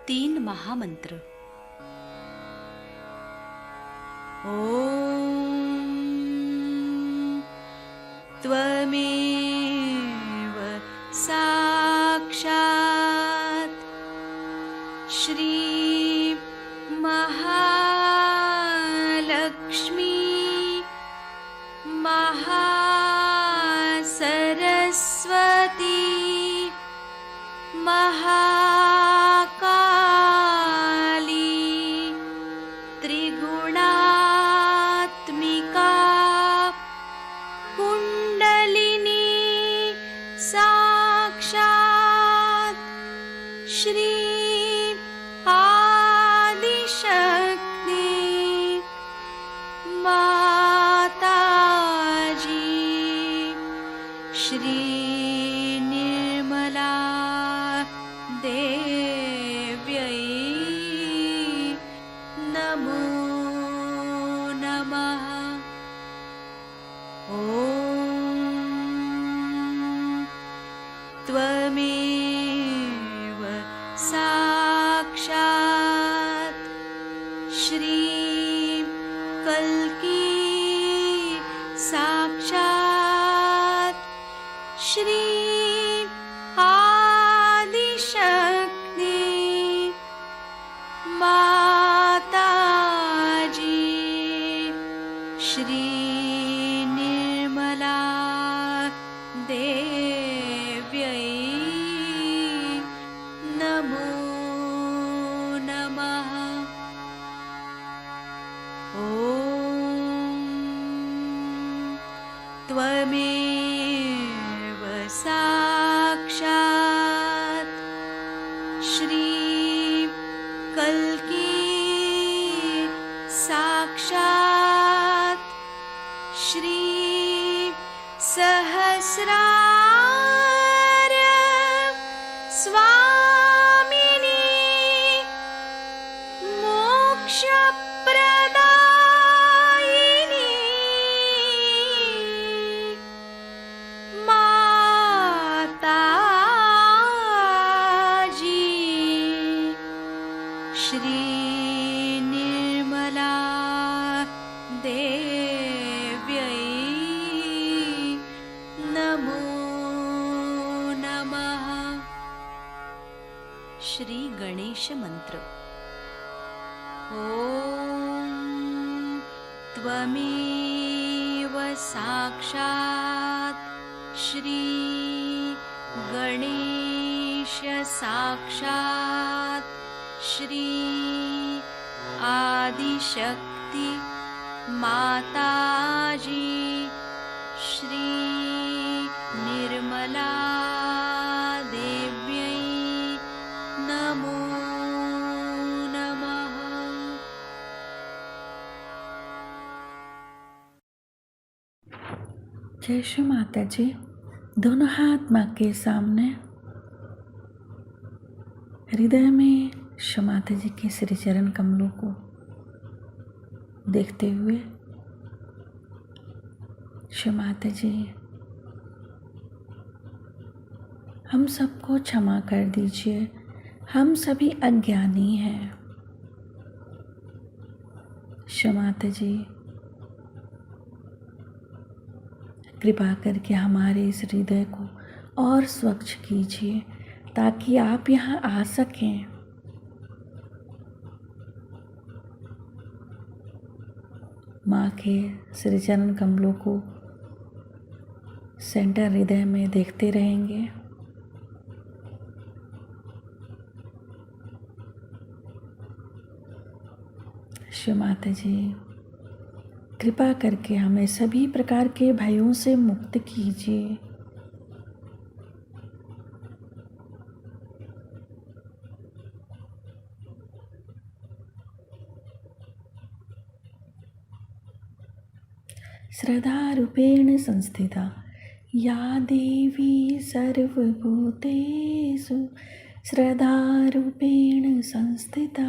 3 महामंत्र। ॐ त्वमेव साक्षात् श्री महालक्ष्मी महासरस्वती महाकाली त्रिगुणात्मिका कुण्डलिनी साक्षात् श्री आदिशक्ति माताजी श्री निर्मला देव्यै नमो नमः। ॐ त्वमेव साक्षात् श्री कल्की साक्षात् श्री आदिशक्ति माताजी श्री निर्मला देव्यै नमो नमः। ॐ त्वमेव साक्षात् श्री कल्की साक्षात् श्री सहस्रार स्वामिनी मोक्षप्रदायिनी माताजी श्री निर्मला देव्यै नमो नमः। श्री गणेश मंत्र। ॐ त्वमेव साक्षात् श्री गणेश साक्षात् श्री आदिशक्ति माताजी श्री निर्मला देव्यै नमो नमः। जय श्री माता जी। दोनों हाथ माँ के सामने, हृदय में श्री माता जी के श्री चरण कमलों को देखते हुए, श्री माता जी हम सबको क्षमा कर दीजिए, हम सभी अज्ञानी हैं। श्री माता जी कृपा करके हमारे इस हृदय को और स्वच्छ कीजिए ताकि आप यहाँ आ सकें। माँ के श्री चरण कमलों को सेंटर हृदय में देखते रहेंगे। श्री माता जी कृपा करके हमें सभी प्रकार के भयों से मुक्त कीजिए। श्रद्धा रूपेण संस्थिता या देवी सर्वभूतेषु श्रद्धा रूपेण संस्थिता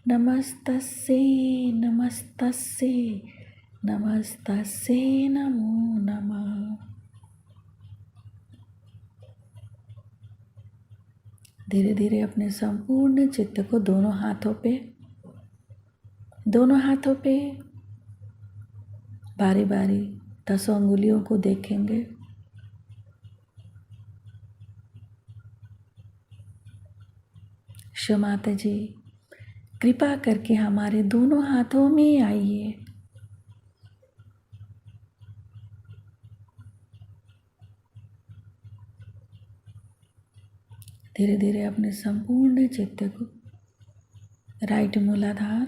नमस्तस्यै नमस्तस्यै नमस्तस्यै नमो नमः। धीरे धीरे अपने संपूर्ण चित्त को दोनों हाथों पे बारी बारी 10 अंगुलियों को देखेंगे। शो माता जी, कृपा करके हमारे दोनों हाथों में आइए। धीरे धीरे अपने संपूर्ण चित्त को राइट मूलाधार,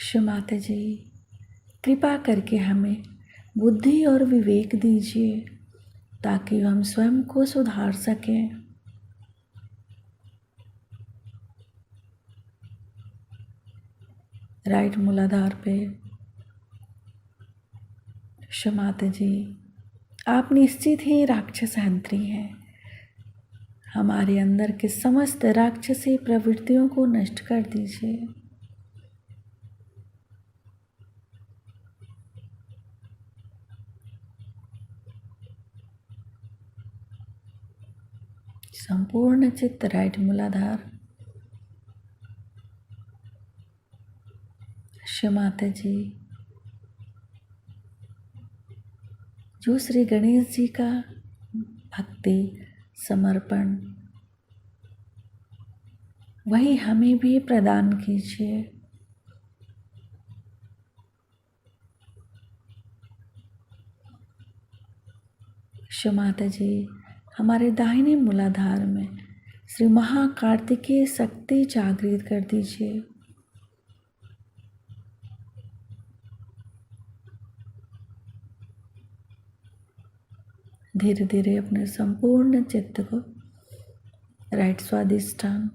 शो माता जी, कृपा करके हमें बुद्धि और विवेक दीजिए ताकि हम स्वयं को सुधार सकें। राइट मूलाधार पे, शो माता जी, आप निश्चित ही राक्षस हंत्री हैं। हमारे अंदर के समस्त राक्षसी प्रवृत्तियों को नष्ट कर दीजिए। संपूर्ण चित्त राइट मूलाधार, शो माता जी, जो श्री गणेश जी का भक्ति समर्पण वही हमें भी प्रदान कीजिए। शो माता जी, हमारे दाहिने मूलाधार में श्री महाकार्तिकेय शक्ति जागृत कर दीजिए। धीरे धीरे अपने संपूर्ण चित्त को राइट स्वादिष्ठान,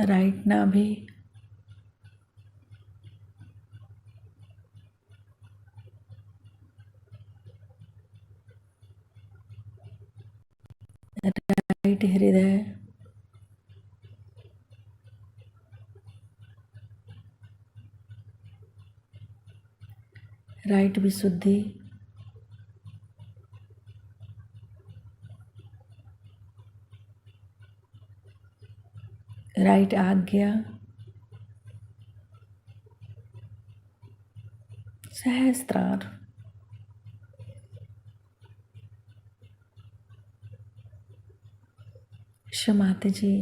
राइट नाभि, राइट हृदय, राइट विशुद्धि, राइट आज्ञा, सहस्त्रार, शो माता जी,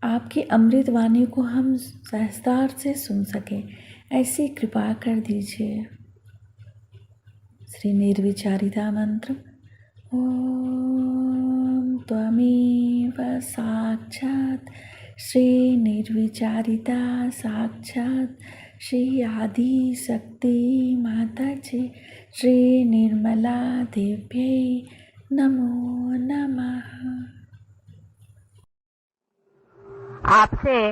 आपकी अमृत वाणी को हम सहस्त्रार से सुन सके ऐसी कृपा कर दीजिए। श्री निर्विचारिता मंत्र, ओम त्वमेव साक्षात् श्री निर्विचारिता साक्षात् श्री आदि शक्ति माता जी श्री निर्मला देव्यै नमो नमः। आपसे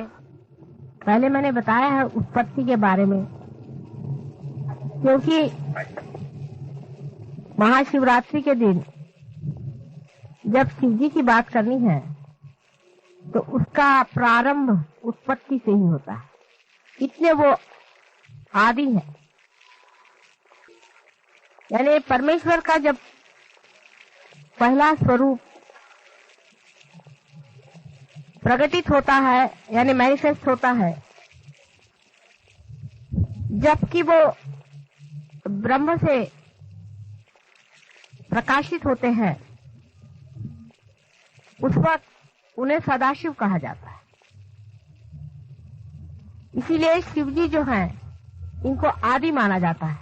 पहले मैंने बताया है उत्पत्ति के बारे में, क्योंकि महाशिवरात्रि के दिन जब शिव जी की बात करनी है तो उसका प्रारंभ उत्पत्ति से ही होता है, इतने वो आदि है। यानी परमेश्वर का जब पहला स्वरूप प्रकटित होता है, यानी मैनिफेस्ट होता है, जबकि वो ब्रह्म से प्रकाशित होते हैं, उस वक्त उन्हें सदाशिव कहा जाता है। इसीलिए शिव जी जो हैं, इनको आदि माना जाता है।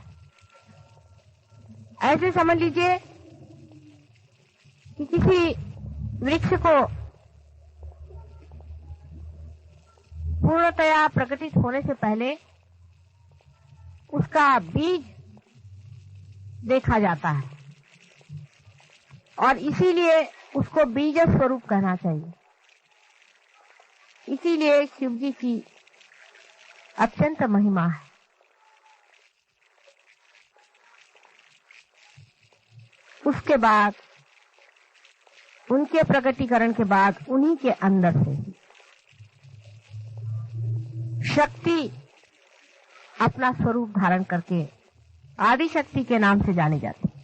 ऐसे समझ लीजिए कि किसी वृक्ष को पूर्णतया प्रकटित होने से पहले उसका बीज देखा जाता है, और इसीलिए उसको बीज स्वरूप कहना चाहिए। इसीलिए शिव जी की अत्यंत महिमा है। उसके बाद उनके प्रकटीकरण के बाद उन्हीं के अंदर से शक्ति अपना स्वरूप धारण करके आदि शक्ति के नाम से जानी जाती है।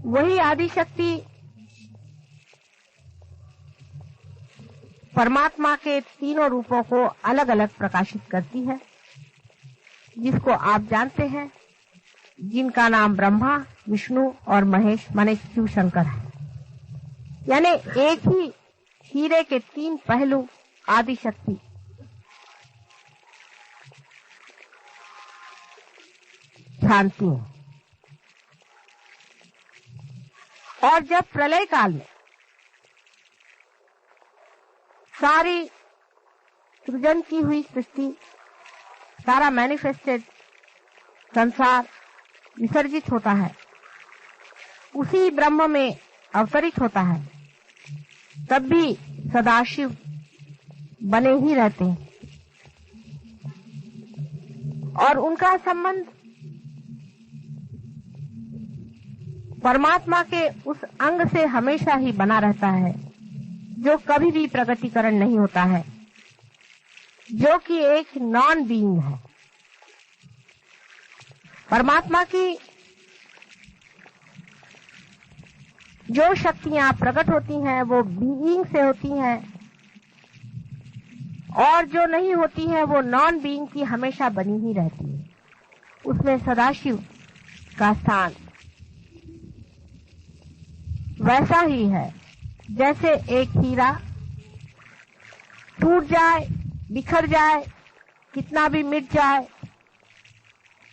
वही आदि शक्ति परमात्मा के तीनों रूपों को अलग अलग प्रकाशित करती है, जिसको आप जानते हैं, जिनका नाम ब्रह्मा, विष्णु और महेश माने शिव शंकर है। यानी एक ही हीरे के तीन पहलू आदि शक्ति जानती है। और जब प्रलय काल में सारी सृजन की हुई सृष्टि, सारा मैनिफेस्टेड संसार विसर्जित होता है, उसी ब्रह्म में अवतरित होता है, तब भी सदाशिव बने ही रहते हैं और उनका संबंध परमात्मा के उस अंग से हमेशा ही बना रहता है जो कभी भी प्रगटीकरण नहीं होता है, जो कि एक नॉन बीइंग है। परमात्मा की जो शक्तियां प्रकट होती हैं वो बीइंग से होती हैं, और जो नहीं होती है वो नॉन बीइंग की हमेशा बनी ही रहती है। उसमें सदाशिव का स्थान वैसा ही है जैसे एक हीरा टूट जाए, बिखर जाए, कितना भी मिट जाए,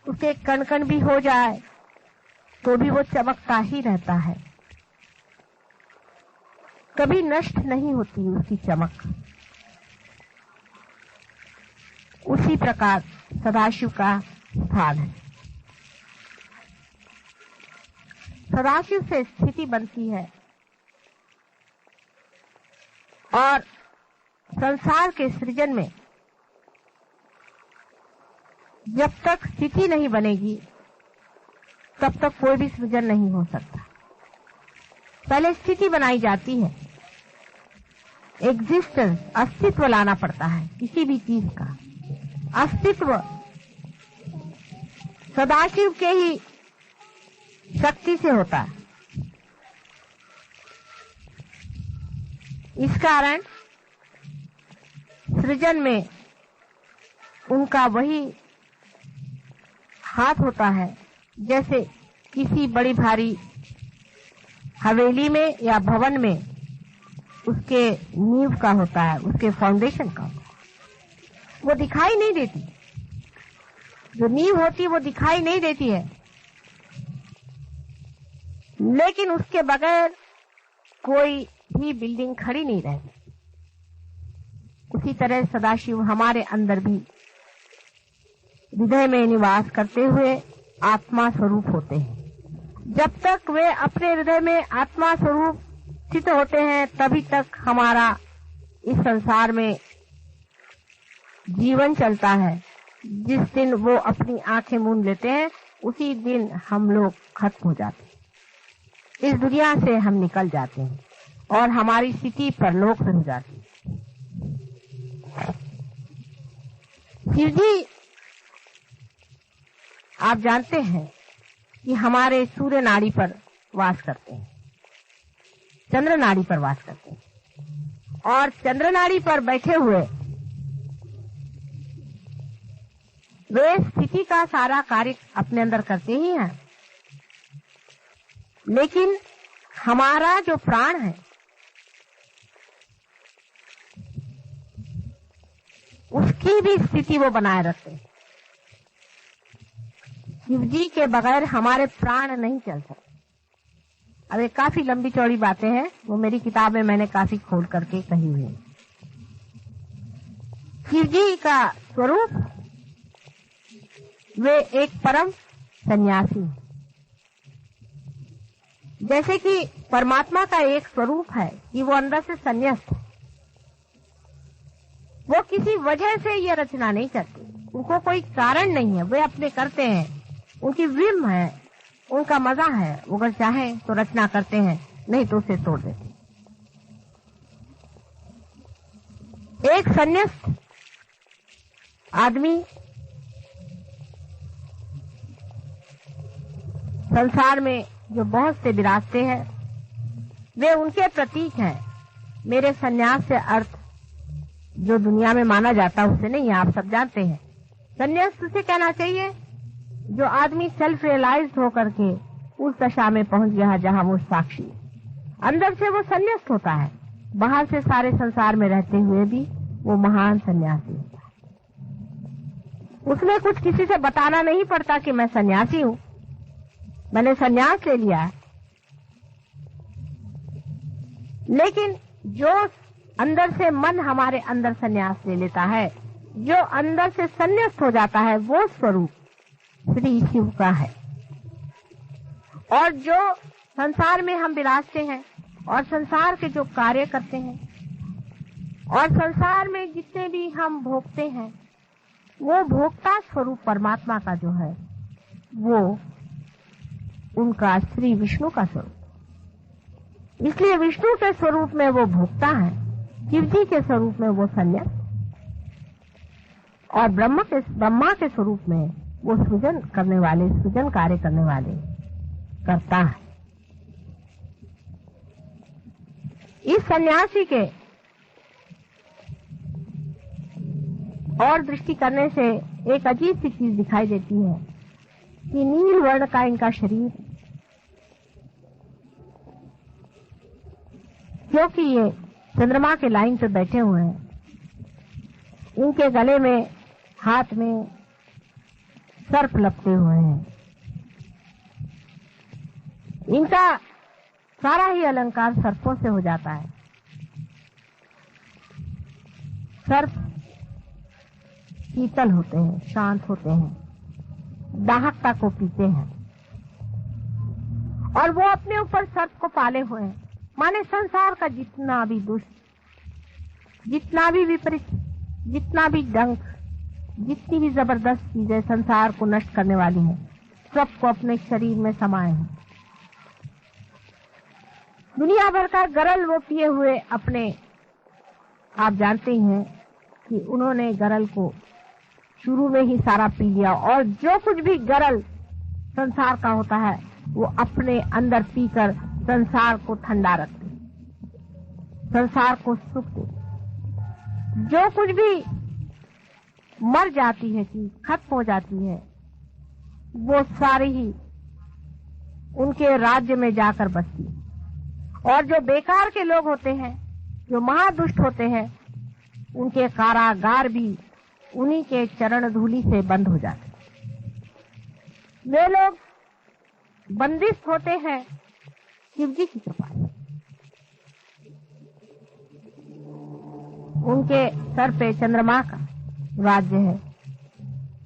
उसे कण-कण भी हो जाए, तो भी वो चमकता ही रहता है, कभी नष्ट नहीं होती उसकी चमक। उसी प्रकार सदाशिव का स्थान है। सदाशिव से स्थिति बनती है और संसार के सृजन में जब तक स्थिति नहीं बनेगी तब तक कोई भी सृजन नहीं हो सकता। पहले स्थिति बनाई जाती है, एग्जिस्टेंस, अस्तित्व लाना पड़ता है किसी भी चीज का। अस्तित्व सदाशिव के ही शक्ति से होता है। इस कारण सृजन में उनका वही हाथ होता है जैसे किसी बड़ी भारी हवेली में या भवन में उसके नींव का होता है, उसके फाउंडेशन का होता है। वो दिखाई नहीं देती, जो नींव होती है वो दिखाई नहीं देती है, लेकिन उसके बगैर कोई भी बिल्डिंग खड़ी नहीं रहती। उसी तरह सदाशिव हमारे अंदर भी हृदय में निवास करते हुए आत्मा स्वरूप होते हैं। जब तक वे अपने हृदय में आत्मा स्वरूप स्थित होते हैं तभी तक हमारा इस संसार में जीवन चलता है। जिस दिन वो अपनी आंखें मूंद लेते हैं उसी दिन हम लोग खत्म हो जाते हैं, इस दुनिया से हम निकल जाते हैं और हमारी स्थिति परलोक में हो जाती है। शिव जी आप जानते हैं कि हमारे सूर्य नाड़ी पर वास करते हैं, चंद्र नाड़ी पर वास करते हैं, और चंद्र नाड़ी पर बैठे हुए वे स्थिति का सारा कार्य अपने अंदर करते ही हैं। लेकिन हमारा जो प्राण है उसकी भी स्थिति वो बनाए रखते हैं। शिव जी के बगैर हमारे प्राण नहीं चल सकते। अब ये काफी लंबी चौड़ी बातें हैं, वो मेरी किताब में मैंने काफी खोल करके कही हुई है। शिव जी का स्वरूप, वे एक परम सन्यासी, जैसे कि परमात्मा का एक स्वरूप है कि वो अंदर से संन्यास्त है। वो किसी वजह से ये रचना नहीं करते, उनको कोई कारण नहीं है, वे अपने करते हैं, उनकी विम है, उनका मजा है। वो अगर चाहे तो रचना करते हैं, नहीं तो उसे तोड़ देते। एक संन्यास्त आदमी संसार में जो बहुत से विरासते हैं वे उनके प्रतीक हैं। मेरे संन्यास से अर्थ जो दुनिया में माना जाता है उससे नहीं है, आप सब जानते हैं। संन्यास उसे कहना चाहिए जो आदमी सेल्फ रियलाइज्ड होकर के उस दशा में पहुंच गया जहां वो साक्षी है। अंदर से वो संन्यास्त होता है, बाहर से सारे संसार में रहते हुए भी वो महान सन्यासी होता है। उसमें कुछ किसी से बताना नहीं पड़ता कि मैं सन्यासी हूं, मैंने सन्यास ले लिया है। लेकिन जो अंदर से मन हमारे अंदर सन्यास ले लेता है, जो अंदर से संन्यास्त हो जाता है, वो स्वरूप श्री शिव का है। और जो संसार में हम विराजते हैं और संसार के जो कार्य करते हैं और संसार में जितने भी हम भोगते हैं, वो भोक्ता स्वरूप परमात्मा का जो है वो उनका श्री विष्णु का स्वरूप। इसलिए विष्णु के स्वरूप में वो भोक्ता है, शिव जी के स्वरूप में वो संन्यास, और ब्रह्मा के स्वरूप में वो सृजन करने वाले, सृजन कार्य करने वाले करता है। इस सन्यासी के और दृष्टि करने से एक अजीब सी चीज दिखाई देती है कि नील वर्ण का इनका शरीर, क्योंकि ये चंद्रमा के लाइन पे बैठे हुए हैं, इनके गले में हाथ में सर्प लपटे हुए हैं। इनका सारा ही अलंकार सर्पों से हो जाता है। सर्प शीतल होते हैं, शांत होते हैं, दाहकता को पीते हैं, और वो अपने ऊपर सर्प को पाले हुए हैं। माने संसार का जितना भी दुष्ट, जितना भी विपरीत, जितना भी डंक, जितनी भी जबरदस्त चीजें संसार को नष्ट करने वाली हैं, सबको अपने शरीर में समाये हैं। दुनिया भर का गरल वो पिए हुए अपने, आप जानते ही हैं कि उन्होंने गरल को शुरू में ही सारा पी लिया, और जो कुछ भी गरल संसार का होता है वो अपने अंदर पीकर संसार को ठंडा रखते, संसार को सुख देते। जो कुछ भी मर जाती है चीज, खत्म हो जाती है, वो सारी ही उनके राज्य में जाकर बसती है। और जो बेकार के लोग होते हैं, जो महादुष्ट होते हैं, उनके कारागार भी उन्हीं के चरण धूलि से बंद हो जाते। वे लोग बंदिश होते हैं शिव जी की कृपा से। उनके सर पे चंद्रमा का राज्य है।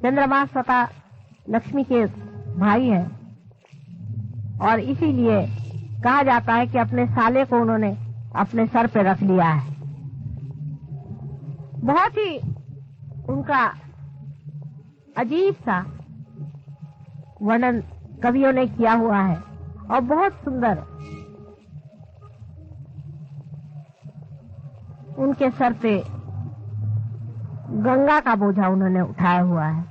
चंद्रमा स्वतः लक्ष्मी के भाई हैं, और इसीलिए कहा जाता है कि अपने साले को उन्होंने अपने सर पे रख लिया है। बहुत ही उनका अजीब सा वर्णन कवियों ने किया हुआ है, और बहुत सुंदर उनके सर पे गंगा का बोझा उन्होंने उठाया हुआ है।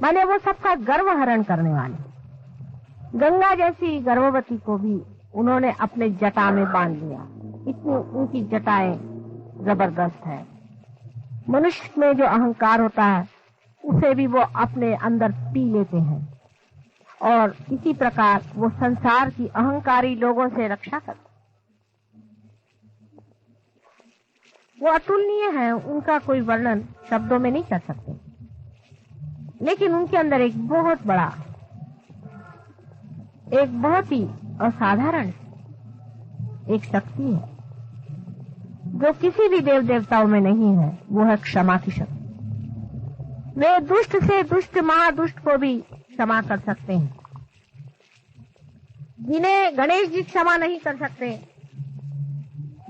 माने वो सबका गर्व हरण करने वाले। गंगा जैसी गर्भवती को भी उन्होंने अपने जटा में बांध लिया। इतनी उनकी जटाएं जबरदस्त है। मनुष्य में जो अहंकार होता है उसे भी वो अपने अंदर पी लेते हैं, और इसी प्रकार वो संसार की अहंकारी लोगों से रक्षा करते। वो अतुलनीय है, उनका कोई वर्णन शब्दों में नहीं कर सकते। लेकिन उनके अंदर एक बहुत बड़ा, एक बहुत ही असाधारण एक शक्ति है जो किसी भी देव देवताओं में नहीं है। वो है क्षमा की शक्ति। वे दुष्ट से दुष्ट महादुष्ट को भी क्षमा कर सकते हैं। जिन्हें गणेश जी क्षमा नहीं कर सकते,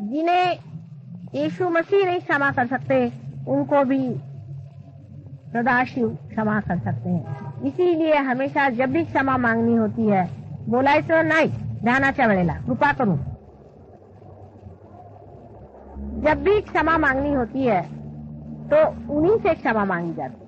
जिन्हें यीशु मसीह नहीं क्षमा कर सकते, उनको भी सदाशिव क्षमा कर सकते हैं। इसीलिए हमेशा जब भी क्षमा मांगनी होती है, बोला तो नहीं ध्यानाच्या वेळेला कृपा करूं, जब भी क्षमा मांगनी होती है तो उन्हीं से क्षमा मांगी जाती है।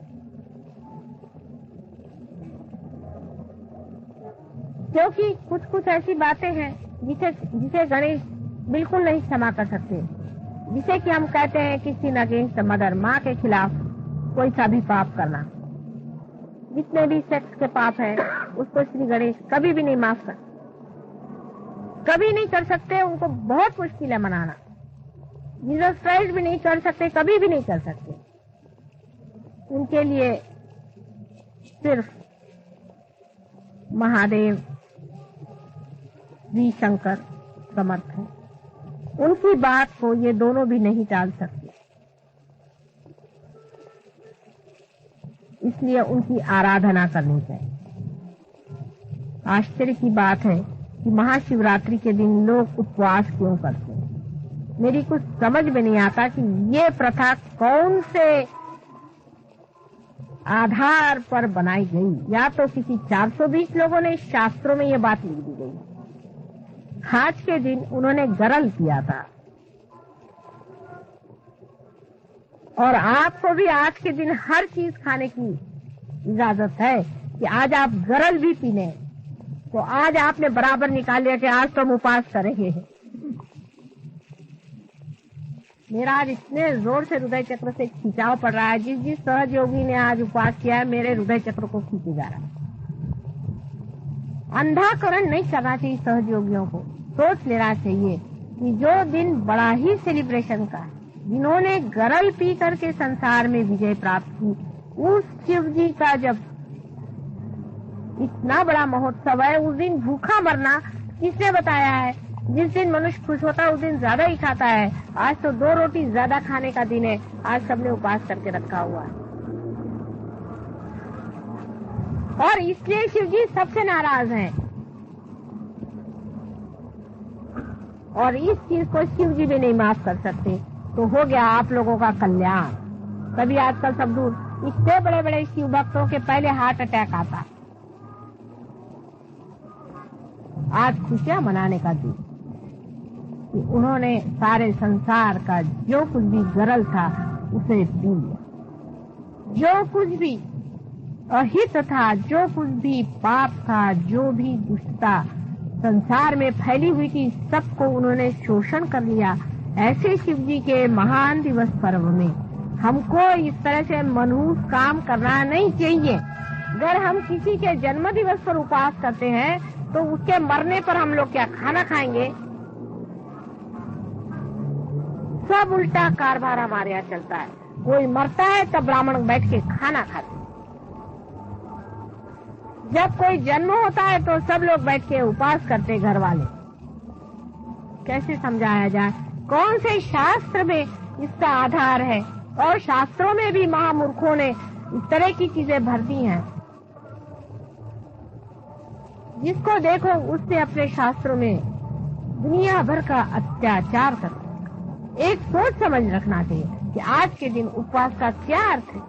क्योंकि कुछ कुछ ऐसी बातें हैं जिसे गणेश बिल्कुल नहीं क्षमा कर सकते। जिसे कि हम कहते हैं कि सिन अगेंस्ट मदर, माँ के खिलाफ कोई सा भी पाप करना। जितने भी सेक्स के पाप है उसको श्री गणेश कभी भी नहीं माफ कर, कभी नहीं कर सकते। उनको बहुत मुश्किल है मनाना। जीसस क्राइस्ट भी नहीं कर सकते, कभी भी नहीं कर सकते। उनके लिए सिर्फ महादेव, श्री शंकर समर्थ है। उनकी बात को ये दोनों भी नहीं टाल सकते। इसलिए उनकी आराधना करनी चाहिए। आश्चर्य की बात है कि महाशिवरात्रि के दिन लोग उपवास क्यों करते हैं। मेरी कुछ समझ में नहीं आता कि ये प्रथा कौन से आधार पर बनाई गई। या तो किसी 420 लोगों ने शास्त्रों में ये बात लिख दी गई। आज के दिन उन्होंने गरल किया था, और आपको भी आज के दिन हर चीज खाने की इजाजत है कि आज आप गरल भी पी लें। तो आज आपने बराबर निकाल लिया कि आज तो हम उपवास करेंगे। मेरा आज इतने जोर से हृदय चक्र से खिंचाव पड़ रहा है। जिस सहज योगी ने आज उपवास किया है, मेरे हृदय चक्र को खींचे जा रहा है। अंधाकरण नहीं करना चाहिए सहज योगियों को। सोच लेना चाहिए कि जो दिन बड़ा ही सेलिब्रेशन का है, जिन्होंने गरल पी करके संसार में विजय प्राप्त की, उस शिव जी का जब इतना बड़ा महोत्सव है, उस दिन भूखा मरना किसने बताया है? जिस दिन मनुष्य खुश होता है उस दिन ज्यादा ही खाता है। आज तो 2 रोटी ज्यादा खाने का दिन है। आज सबने उपवास करके रखा हुआ है, और इसलिए शिव जी सबसे नाराज हैं। और इस चीज को शिव जी भी नहीं माफ कर सकते। तो हो गया आप लोगों का कल्याण। तभी आजकल सब दूर इतने बड़े बड़े शिव भक्तों के पहले हार्ट अटैक आता। आज खुशियां मनाने का दिन कि उन्होंने सारे संसार का जो कुछ भी गरल था उसे पी लिया। जो कुछ भी अहित था, जो कुछ भी पाप था, जो भी दुष्टता संसार में फैली हुई थी, सबको उन्होंने शोषण कर लिया। ऐसे शिव जी के महान दिवस पर्व में हमको इस तरह से मनहूस काम करना नहीं चाहिए। अगर हम किसी के जन्म दिवस पर उपवास करते हैं तो उसके मरने पर हम लोग क्या खाना खाएंगे? सब उल्टा कारभार हमारे यहाँ चलता है। कोई मरता है तब ब्राह्मण बैठ के खाना खाते। जब कोई जन्म होता है तो सब लोग बैठ के उपवास करते घर वाले। कैसे समझाया जाए? कौन से शास्त्र में इसका आधार है? और शास्त्रों में भी महामूर्खों ने इस तरह की चीजें भर दी हैं। जिसको देखो उससे अपने शास्त्रों में दुनिया भर का अत्याचार करते। एक सोच समझ रखना चाहिए कि आज के दिन उपवास का क्या अर्थ है।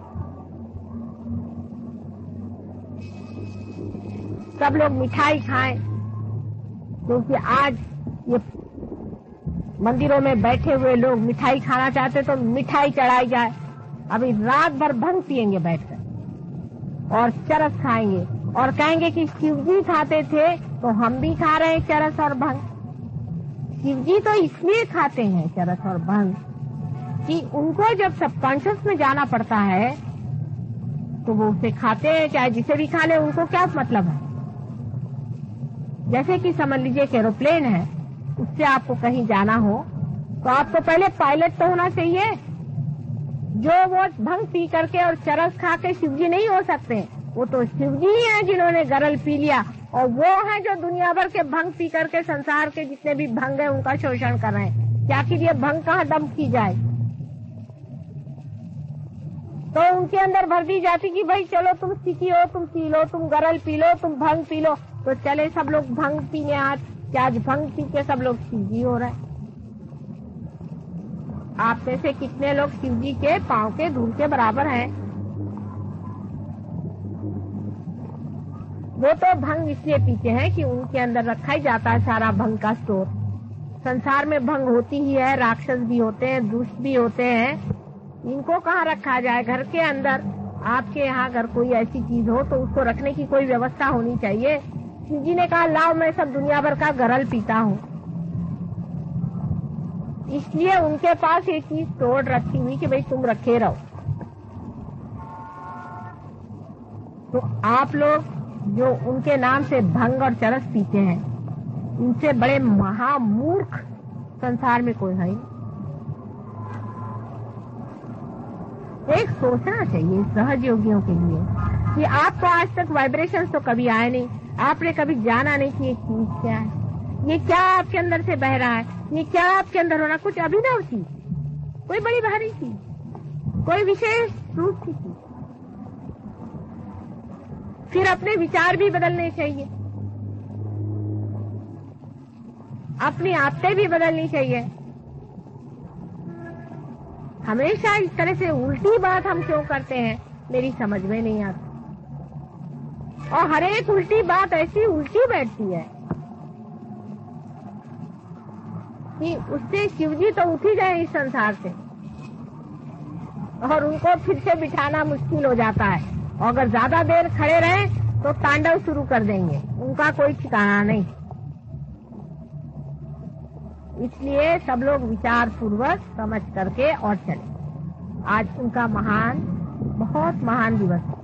सब लोग मिठाई खाएं, क्योंकि आज ये मंदिरों में बैठे हुए लोग मिठाई खाना चाहते तो मिठाई चढ़ाई जाए। अभी रात भर भंग पियेंगे बैठकर और चरस खाएंगे और कहेंगे कि शिव जी खाते थे तो हम भी खा रहे हैं चरस और भंग। शिव जी तो इसलिए खाते हैं चरस और भंग कि उनको जब सबकॉन्शियस में जाना पड़ता है तो वो उसे खाते हैं, चाहे जिसे भी खा ले। उनको क्या मतलब है? जैसे कि समझ लीजिए कि एरोप्लेन है, उससे आपको कहीं जाना हो तो आपको पहले पायलट तो होना चाहिए। जो वो भंग पी करके और चरस खा के शिव जी नहीं हो सकते। वो तो शिव जी ही है जिन्होंने गरल पी लिया, और वो है जो दुनिया भर के भंग पी करके संसार के जितने भी भंग है उनका शोषण कर रहे हैं। क्या कीजिए, भंग कहाँ डंप की जाए तो उनके अंदर भर दी जाती कि भाई चलो तुम सीखी हो, तुम पी लो, तुम गरल पी लो, तुम भंग पी लो। तो चले सब लोग भंग पीने। आज भंग पी के सब लोग शिव जी हो रहे हैं। आप में से कितने लोग शिव जी के पांव के धूल के बराबर हैं? वो तो भंग इसलिए पीते हैं कि उनके अंदर रखा ही जाता है सारा भंग का स्टोर। संसार में भंग होती ही है, राक्षस भी होते हैं, दुष्ट भी होते हैं। इनको कहाँ रखा जाए? घर के अंदर आपके यहाँ अगर कोई ऐसी चीज हो तो उसको रखने की कोई व्यवस्था होनी चाहिए। शिव जी ने कहा लाओ मैं सब दुनिया भर का गरल पीता हूँ, इसलिए उनके पास ये चीज तोड़ रखी हुई कि भाई तुम रखे रहो। तो आप लोग जो उनके नाम से भंग और चरस पीते हैं, उनसे बड़े महामूर्ख संसार में कोई है। एक सोचना चाहिए सहज योगियों के लिए कि आपको आज तक वाइब्रेशंस तो कभी आए नहीं, आपने कभी जाना नहीं कि ये चीज क्या है, ये क्या आपके अंदर से बह रहा है, ये क्या आपके अंदर हो रहा, कुछ अभिनव चीज, कोई बड़ी भारी चीज, कोई विशेष रूप की चीज। फिर अपने विचार भी बदलने चाहिए, अपनी आदतें भी बदलनी चाहिए। हमेशा इस तरह से उल्टी बात हम क्यों करते हैं मेरी समझ में नहीं आती, और हर एक उल्टी बात ऐसी उल्टी बैठती है कि उससे शिवजी तो उठ ही गए इस संसार से, और उनको फिर से बिठाना मुश्किल हो जाता है। और अगर ज्यादा देर खड़े रहे तो तांडव शुरू कर देंगे, उनका कोई ठिकाना नहीं। इसलिए सब लोग विचार पूर्वक समझ करके और चले। आज उनका महान, बहुत महान दिवस है।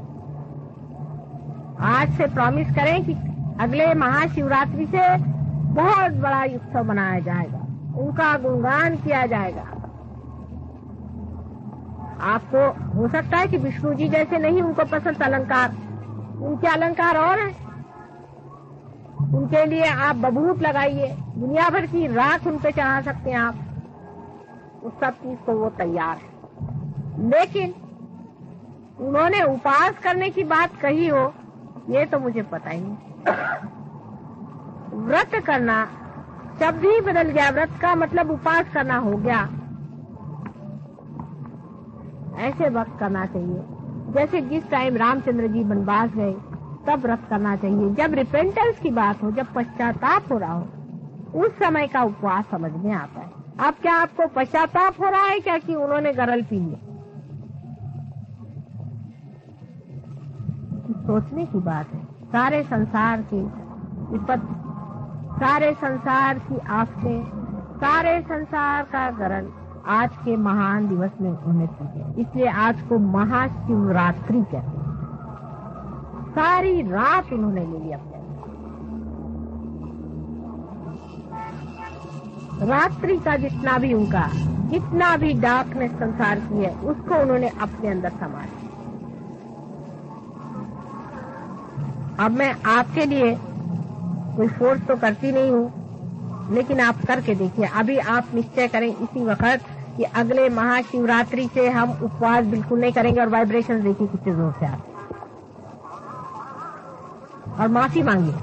आज से प्रॉमिस करें कि अगले महाशिवरात्रि से बहुत बड़ा उत्सव मनाया जाएगा, उनका गुणगान किया जाएगा। आपको हो सकता है कि विष्णु जी जैसे नहीं उनको पसंद अलंकार, उनके अलंकार और हैं। उनके लिए आप बबूत लगाइए, दुनिया भर की राख उन पे चढ़ा सकते हैं आप, उस सब चीज को वो तैयार है। लेकिन उन्होंने उपवास करने की बात कही हो ये तो मुझे पता ही नहीं। व्रत करना शब्द ही बदल गया, व्रत का मतलब उपवास करना हो गया। ऐसे वक्त करना चाहिए जैसे जिस टाइम रामचंद्र जी वनवास गए तब व्रत करना चाहिए। जब रिपेंटेंस की बात हो, जब पश्चाताप हो रहा हो, उस समय का उपवास समझ में आता है। अब क्या आपको पश्चाताप हो रहा है क्या कि उन्होंने गरल पी लिया? सोचने की बात है। सारे संसार की विपत्ति, सारे संसार की आफतें, सारे संसार का गरल आज के महान दिवस में उन्हें पी, इसलिए आज को महाशिवरात्रि कहते हैं। सारी रात उन्होंने ले लिया अपने, रात्रि का जितना भी उनका, जितना भी डार्कनेस संसार की है उसको उन्होंने अपने अंदर समा लिया। अब मैं आपके लिए कोई फोर्स तो करती नहीं हूँ, लेकिन आप करके देखिए। अभी आप निश्चय करें इसी वक्त कि अगले महाशिवरात्रि से हम उपवास बिल्कुल नहीं करेंगे, और वाइब्रेशन देखिए कितने जोर से आते, और माफी मांगिए।